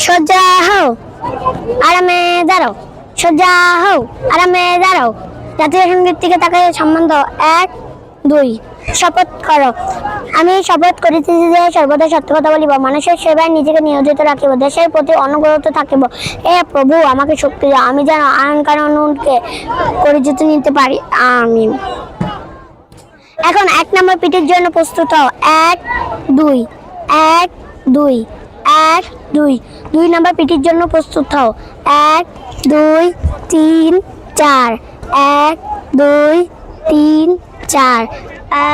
সোজা হও, আরামে দাঁড়াও। সোজা হও, আরামে দাঁড়াও। জাতীয় সঙ্গীত থেকে তাকাই সম্মান দাও। 1 2। শপথ করো। আমি শপথ করিতেছি যে সর্বদা সত্য কথা বলিব, মানুষের সেবায় নিজেকে নিয়োজিত রাখিব, দেশের প্রতি অনুগত থাকিব। হে প্রভু, আমাকে শক্তি দাও, আমি যেন আইন কানুনকে পরিচিত নিতে পারি। আমিন। এখন 1 নম্বর পিটির জন্য প্রস্তুত হও। 1 2 1 2 1 2। 2 নম্বর পিটির জন্য প্রস্তুত হও। 1 2 3 4 1 2 3 4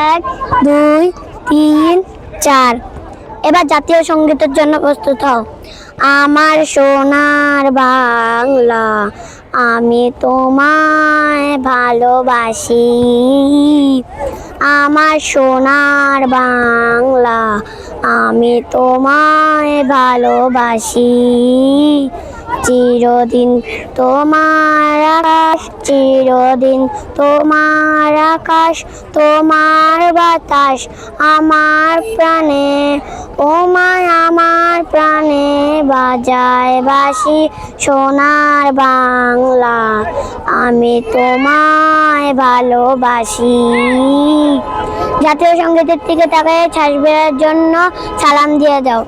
1 2 3 4। এবার জাতীয় সঙ্গীতের জন্য প্রস্তুত হও। আমার সোনার বাংলা, আমি তোমায় ভালোবাসি। আমার সোনার বাংলা, আমি তোমায় ভালোবাসি। চিরদিন তোমার আকাশ, চিরদিন তোমার আকাশ, তোমার বাতাস আমার প্রাণে, ও মা আমার প্রাণে বাজায় বাঁশি। সোনার বাংলা, আমি তোমায় ভালোবাসি। জাতীয় সঙ্গীতের দিকে তাকায় শ্বাস বেরোর জন্য সালাম দিয়ে দাও।